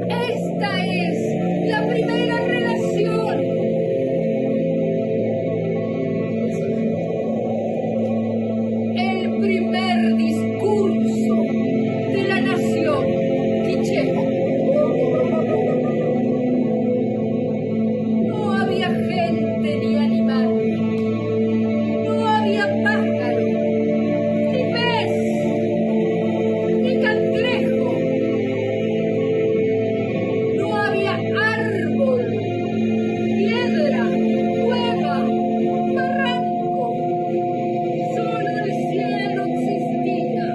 Esta es la primera relación. El primer discurso de la nación quichua. No había gente ni animal. No había pájaro, ni pez, ni cangrejo. No había árbol, piedra, cueva, barranco. Solo el cielo existía.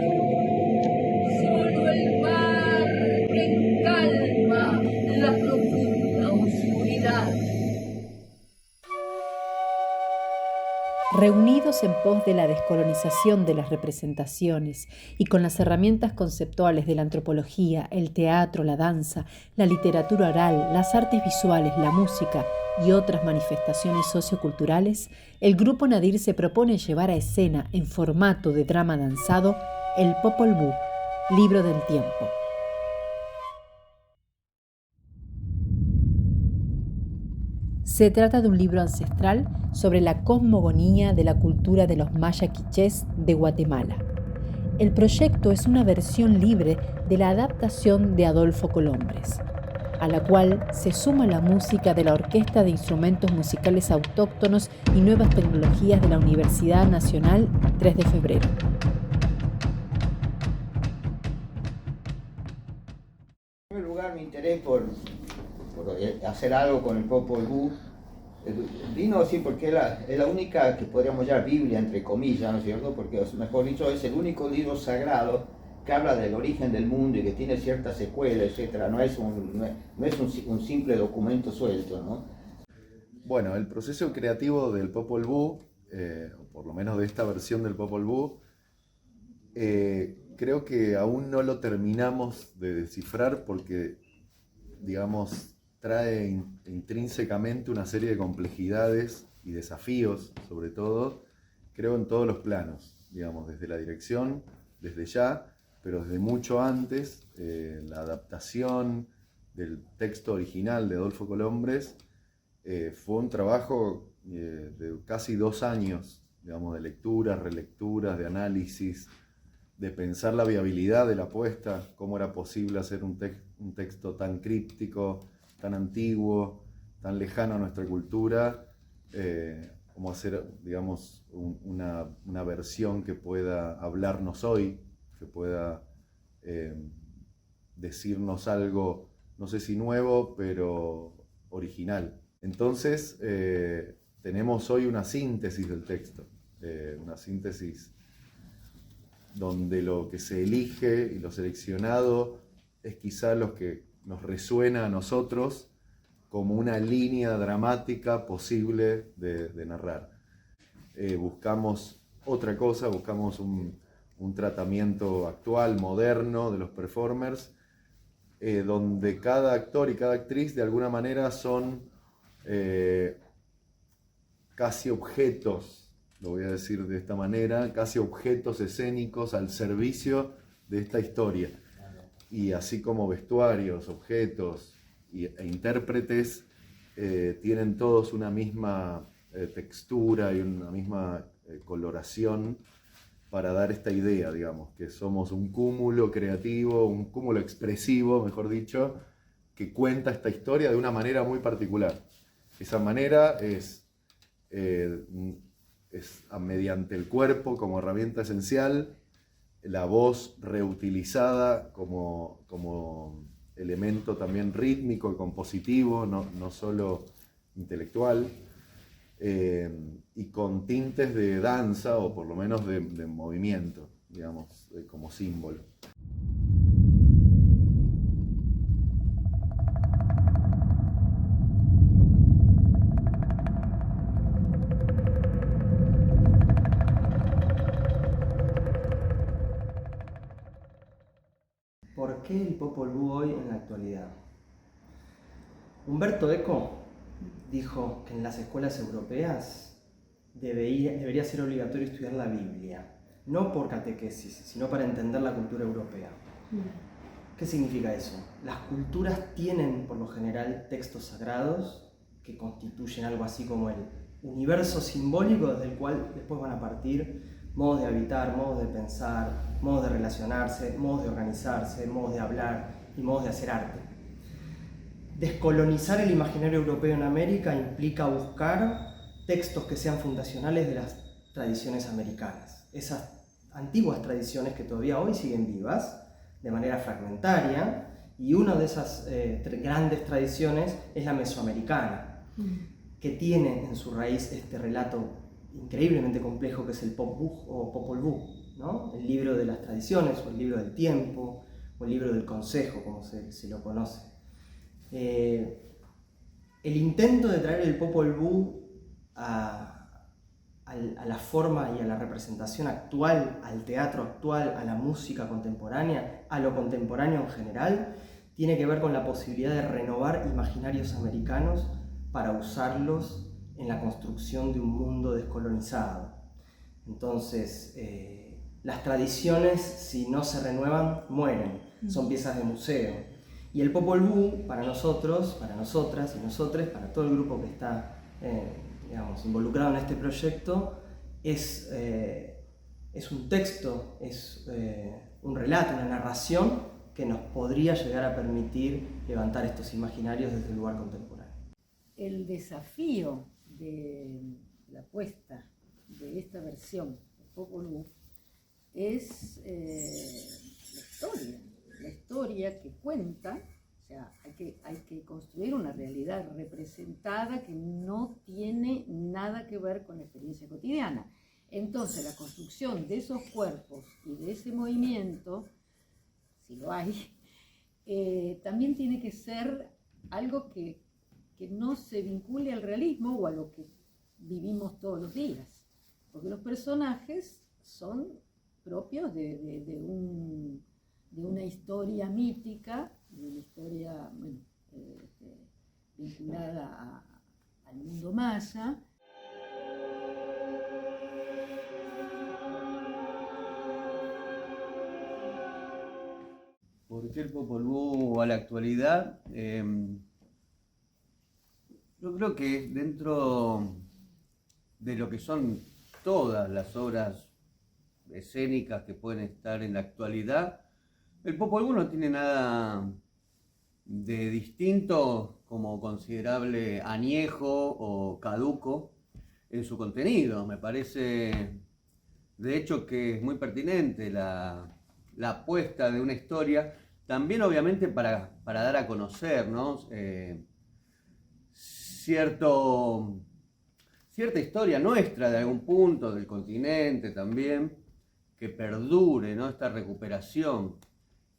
Solo el mar en calma, la profunda oscuridad. Reunidos en pos de la descolonización de las representaciones y con las herramientas conceptuales de la antropología, el teatro, la danza, la literatura oral, las artes visuales, la música y otras manifestaciones socioculturales, el Grupo Nadir se propone llevar a escena en formato de drama danzado el Popol Vuh, Libro del Tiempo. Se trata de un libro ancestral sobre la cosmogonía de la cultura de los maya quichés de Guatemala. El proyecto es una versión libre de la adaptación de Adolfo Colombres, a la cual se suma la música de la Orquesta de Instrumentos Musicales Autóctonos y Nuevas Tecnologías de la Universidad Nacional 3 de Febrero. En primer lugar, mi interés por hacer algo con el Popol Vuh vino así porque es la única que podríamos llamar Biblia, entre comillas, ¿no es cierto? Porque, mejor dicho, es el único libro sagrado que habla del origen del mundo y que tiene cierta secuela, etc. No es un simple documento suelto, ¿no? Bueno, el proceso creativo del Popol Vuh, o por lo menos de esta versión del Popol Vuh, creo que aún no lo terminamos de descifrar porque, digamos, trae intrínsecamente una serie de complejidades y desafíos, sobre todo, creo en todos los planos, digamos, desde la dirección, desde ya, pero desde mucho antes, la adaptación del texto original de Adolfo Colombres fue un trabajo de casi 2 años, digamos, de lecturas, relecturas, de análisis, de pensar la viabilidad de la apuesta, cómo era posible hacer un texto tan críptico, tan antiguo, tan lejano a nuestra cultura, como hacer, digamos, una versión que pueda hablarnos hoy, que pueda decirnos algo, no sé si nuevo, pero original. Entonces, tenemos hoy una síntesis del texto, una síntesis donde lo que se elige y lo seleccionado es quizá lo que nos resuena a nosotros como una línea dramática posible de narrar. Buscamos otra cosa, buscamos un tratamiento actual, moderno de los performers, donde cada actor y cada actriz de alguna manera son casi objetos, lo voy a decir de esta manera, casi objetos escénicos al servicio de esta historia. Y así como vestuarios, objetos e intérpretes tienen todos una misma textura y una misma coloración para dar esta idea, digamos, que somos un cúmulo creativo, un cúmulo expresivo, mejor dicho, que cuenta esta historia de una manera muy particular. Esa manera es mediante el cuerpo como herramienta esencial, la voz reutilizada como elemento también rítmico y compositivo, no solo intelectual, y con tintes de danza o por lo menos de movimiento, digamos, como símbolo. ¿Por qué el Popol Vuh hoy en la actualidad? Umberto Eco dijo que en las escuelas europeas debería ser obligatorio estudiar la Biblia, no por catequesis, sino para entender la cultura europea. ¿Qué significa eso? Las culturas tienen, por lo general, textos sagrados que constituyen algo así como el universo simbólico desde el cual después van a partir modos de habitar, modos de pensar, modos de relacionarse, modos de organizarse, modos de hablar y modos de hacer arte. Descolonizar el imaginario europeo en América implica buscar textos que sean fundacionales de las tradiciones americanas. Esas antiguas tradiciones que todavía hoy siguen vivas, de manera fragmentaria, y una de esas grandes tradiciones es la mesoamericana, que tiene en su raíz este relato increíblemente complejo que es el Popol o Popol Vuh, ¿no? El libro de las tradiciones, o el libro del tiempo, o el libro del consejo, como se lo conoce. El intento de traer el Popol Vuh a la forma y a la representación actual, al teatro actual, a la música contemporánea, a lo contemporáneo en general, tiene que ver con la posibilidad de renovar imaginarios americanos para usarlos en la construcción de un mundo descolonizado. Entonces, las tradiciones, si no se renuevan, mueren, son piezas de museo. Y el Popol Vuh, para nosotros, para nosotras y nosotres, para todo el grupo que está involucrado en este proyecto, es un texto, es un relato, una narración que nos podría llegar a permitir levantar estos imaginarios desde el lugar contemporáneo. El desafío de la puesta de esta versión de Popol Vuh es la historia que cuenta. O sea, hay que construir una realidad representada que no tiene nada que ver con la experiencia cotidiana. Entonces, la construcción de esos cuerpos y de ese movimiento, si lo hay, también tiene que ser algo que no se vincule al realismo o a lo que vivimos todos los días. Porque los personajes son propios de una historia mítica, de una historia vinculada al mundo maya. ¿Por qué el Popol Vuh a la actualidad? Yo creo que dentro de lo que son todas las obras escénicas que pueden estar en la actualidad, el Popol Vuh no tiene nada de distinto como considerable añejo o caduco en su contenido. Me parece, de hecho, que es muy pertinente la apuesta de una historia, también obviamente para dar a conocer, ¿no? Cierta historia nuestra de algún punto del continente también, que perdure, ¿no? Esta recuperación.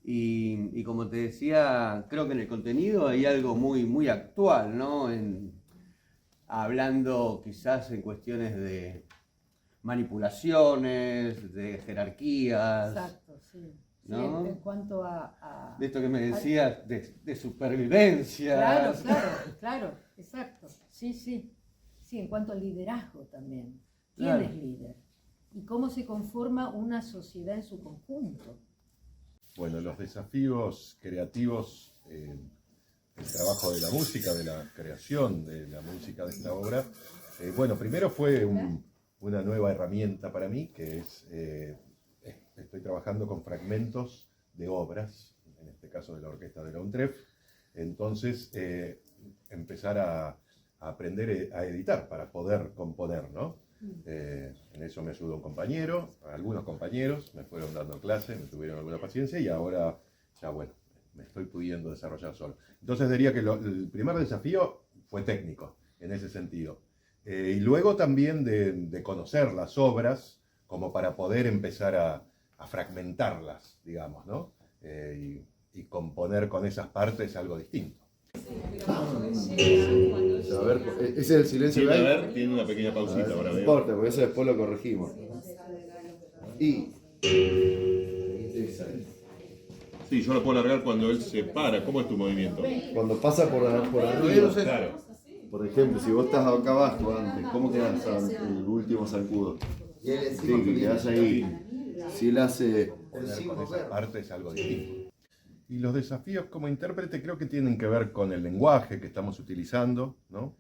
Y como te decía, creo que en el contenido hay algo muy, muy actual, ¿no? Hablando quizás en cuestiones de manipulaciones, de jerarquías. Exacto, sí. ¿No? Sí, en cuanto a... De esto que me decías, de supervivencia. Claro, exacto. Sí, en cuanto al liderazgo también. ¿Quién Claro. es líder? ¿Y cómo se conforma una sociedad en su conjunto? Bueno, los desafíos creativos, el trabajo de la música, de la creación de la música de esta obra, bueno, primero fue una nueva herramienta para mí, que es, estoy trabajando con fragmentos de obras, en este caso de la orquesta de la UNTREF, entonces empezar a aprender a editar para poder componer, ¿no? En eso me ayudó un compañero, algunos compañeros me fueron dando clase, me tuvieron alguna paciencia y ahora ya bueno, me estoy pudiendo desarrollar solo. Entonces diría que el primer desafío fue técnico, en ese sentido. Y luego también de conocer las obras como para poder empezar a fragmentarlas, digamos, ¿no? Y componer con esas partes algo distinto. A ver, ese es el silencio Sí, que a hay. ver, tiene una pequeña pausita ahora. No veo. importa, porque eso después lo corregimos. Y. Sí, yo lo puedo largar cuando él se para. ¿Cómo es tu movimiento? Cuando pasa por arriba. Claro. por ejemplo, si vos estás acá abajo antes, ¿cómo quedás el último zancudo? Y él Sí, encima que quedás ahí. Si él hace... Con esa parte es algo distinto. Y los desafíos como intérprete creo que tienen que ver con el lenguaje que estamos utilizando, ¿no?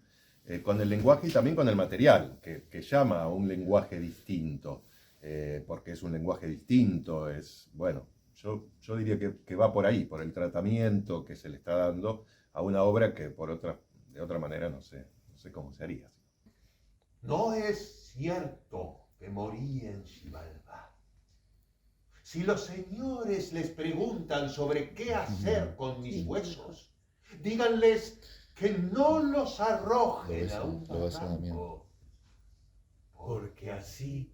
Con el lenguaje y también con el material, que llama a un lenguaje distinto, porque es un lenguaje distinto, es, bueno, yo diría que va por ahí, por el tratamiento que se le está dando a una obra que de otra manera no sé cómo se haría. No es cierto que morí en Xibalbá. Si los señores les preguntan sobre qué hacer con mis huesos, díganles que no los arrojen a un barranco, porque así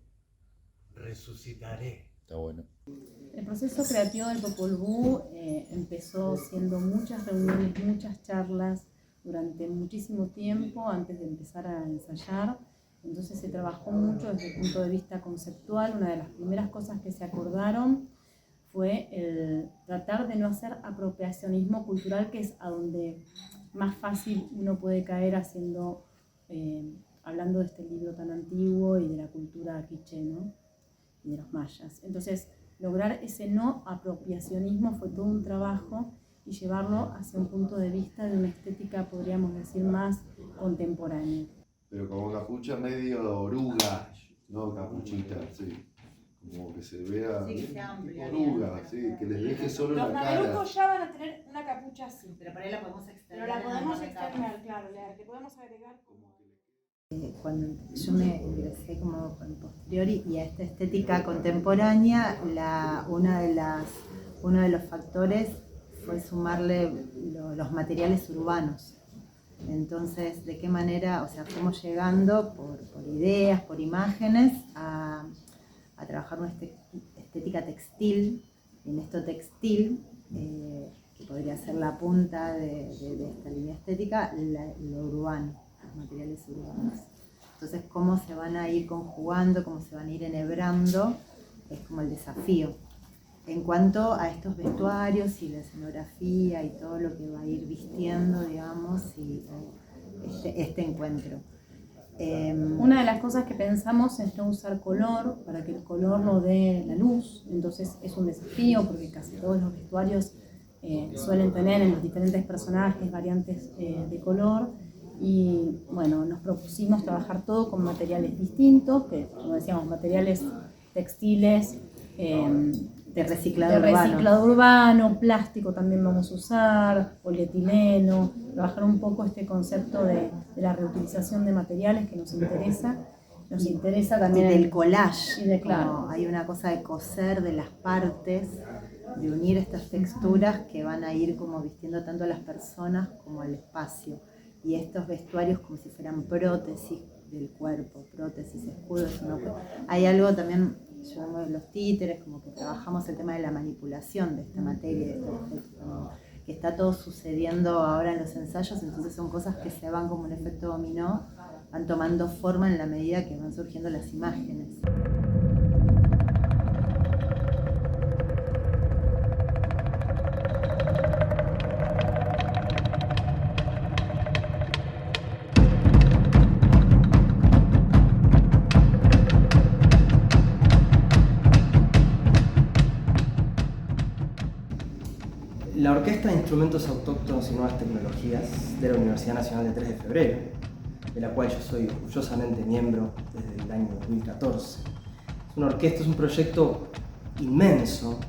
resucitaré. Está bueno. El proceso creativo del Popol Vuh empezó siendo muchas reuniones, muchas charlas durante muchísimo tiempo antes de empezar a ensayar. Entonces se trabajó mucho desde el punto de vista conceptual. Una de las primeras cosas que se acordaron fue el tratar de no hacer apropiacionismo cultural, que es a donde más fácil uno puede caer hablando de este libro tan antiguo y de la cultura quiché, ¿no? Y de los mayas. Entonces, lograr ese no apropiacionismo fue todo un trabajo y llevarlo hacia un punto de vista de una estética, podríamos decir, más contemporánea. Pero como capucha medio oruga, no capuchita, sí. Como que se vea tipo oruga, sí, que les deje solo la cara. Los mamelucos ya van a tener una capucha así. Pero por ahí la podemos extender. Pero la podemos externar, claro, le podemos agregar como... Cuando yo me ingresé como en posteriori y a esta estética contemporánea, uno de los factores fue sumarle los materiales urbanos. Entonces, ¿de qué manera? O sea, fuimos llegando por ideas, por imágenes, a trabajar una estética textil. En esto textil, que podría ser la punta de esta línea estética, lo urbano, los materiales urbanos. Entonces, cómo se van a ir conjugando, cómo se van a ir enhebrando, es como el desafío. En cuanto a estos vestuarios y la escenografía y todo lo que va a ir vistiendo, digamos, y este encuentro. Una de las cosas que pensamos es no usar color, para que el color no dé la luz. Entonces es un desafío porque casi todos los vestuarios suelen tener en los diferentes personajes variantes de color. Y bueno, nos propusimos trabajar todo con materiales distintos, que como decíamos, materiales textiles, de reciclado urbano, plástico también vamos a usar, polietileno, trabajar un poco este concepto de la reutilización de materiales que nos interesa. Nos interesa también del collage, claro. Hay una cosa de coser de las partes, de unir estas texturas que van a ir como vistiendo tanto a las personas como al espacio. Y estos vestuarios como si fueran prótesis del cuerpo, prótesis, escudos. ¿No? Hay algo también, llamamos los títeres, como que trabajamos el tema de la manipulación de esta materia, de este efecto, que está todo sucediendo ahora en los ensayos, entonces son cosas que se van como un efecto dominó, van tomando forma en la medida que van surgiendo las imágenes. La Orquesta de Instrumentos Autóctonos y Nuevas Tecnologías de la Universidad Nacional de 3 de Febrero, de la cual yo soy orgullosamente miembro desde el año 2014. Es una orquesta, es un proyecto inmenso,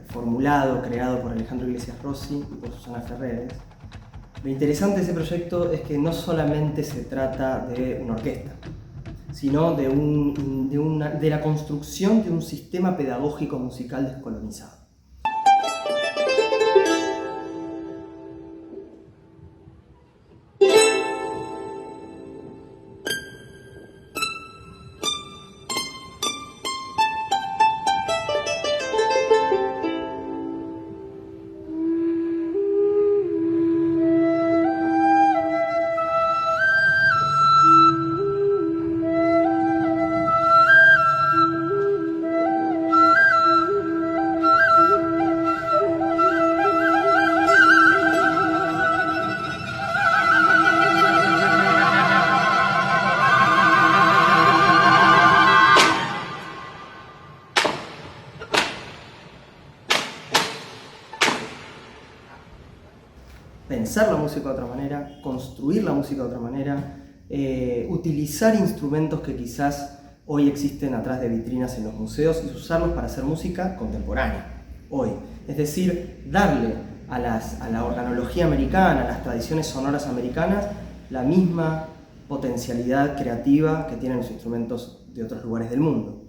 formulado, creado por Alejandro Iglesias Rossi y por Susana Ferreres. Lo interesante de ese proyecto es que no solamente se trata de una orquesta, sino de la construcción de un sistema pedagógico musical descolonizado. pensar la música de otra manera, construir la música de otra manera, utilizar instrumentos que quizás hoy existen atrás de vitrinas en los museos y usarlos para hacer música contemporánea, hoy. Es decir, darle a la organología americana, a las tradiciones sonoras americanas, la misma potencialidad creativa que tienen los instrumentos de otros lugares del mundo.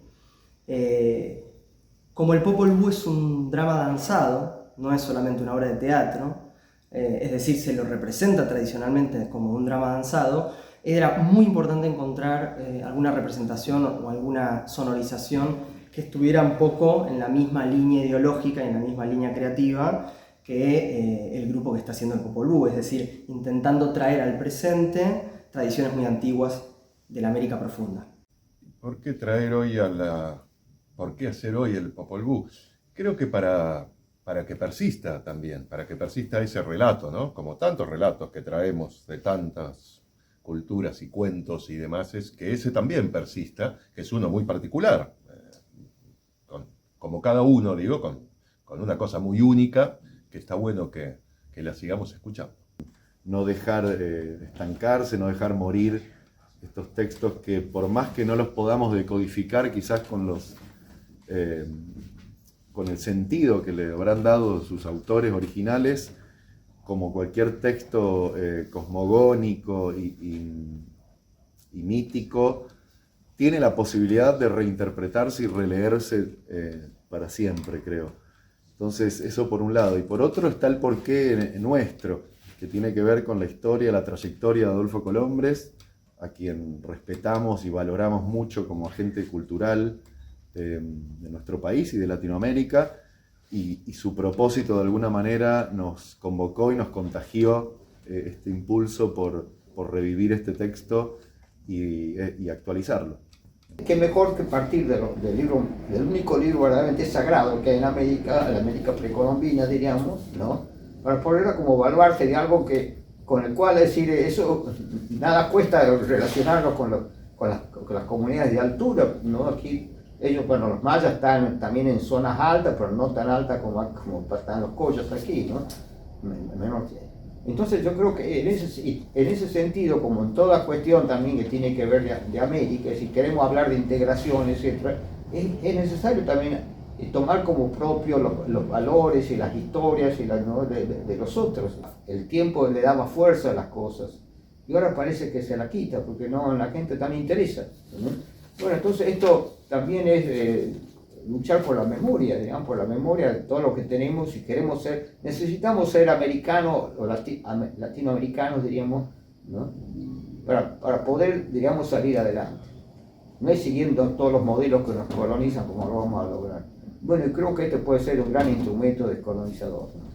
Como el Popol Vuh es un drama danzado, no es solamente una obra de teatro, es decir, se lo representa tradicionalmente como un drama danzado, era muy importante encontrar alguna representación o alguna sonorización que estuviera un poco en la misma línea ideológica y en la misma línea creativa que el grupo que está haciendo el Popol Vuh, es decir, intentando traer al presente tradiciones muy antiguas de la América profunda. ¿Por qué ¿Por qué hacer hoy el Popol Vuh? Creo que para que persista también, para que persista ese relato, ¿no? Como tantos relatos que traemos de tantas culturas y cuentos y demás, es que ese también persista, que es uno muy particular, como cada uno, digo, con una cosa muy única, que está bueno que la sigamos escuchando. No dejar estancarse, no dejar morir estos textos que por más que no los podamos decodificar quizás con el sentido que le habrán dado sus autores originales, como cualquier texto cosmogónico y mítico, tiene la posibilidad de reinterpretarse y releerse para siempre, creo. Entonces, eso por un lado. Y por otro está el porqué nuestro, que tiene que ver con la historia, la trayectoria de Adolfo Colombres, a quien respetamos y valoramos mucho como agente cultural de nuestro país y de Latinoamérica, y su propósito de alguna manera nos convocó y nos contagió este impulso por revivir este texto y actualizarlo. Qué mejor que partir del único libro verdaderamente sagrado que hay en América, la América precolombina, diríamos, ¿no? Para poderla como evaluarse de algo con el cual, es decir, eso nada cuesta relacionarlo con las comunidades de altura, ¿no? Aquí ellos, bueno, los mayas están también en zonas altas, pero no tan altas como están los collas aquí, ¿no? Entonces yo creo que en ese sentido, como en toda cuestión también que tiene que ver de América, si queremos hablar de integración, etc., es necesario también tomar como propio los valores y las historias ¿no? de los otros. El tiempo le daba fuerza a las cosas y ahora parece que se la quita porque no, la gente también interesa, ¿no? Bueno, entonces esto también es luchar por la memoria, digamos, por la memoria de todo lo que tenemos y queremos ser, necesitamos ser americanos o latinoamericanos, diríamos, ¿no? Para poder, digamos, salir adelante. No es siguiendo todos los modelos que nos colonizan como lo vamos a lograr. Bueno, y creo que este puede ser un gran instrumento descolonizador, ¿no?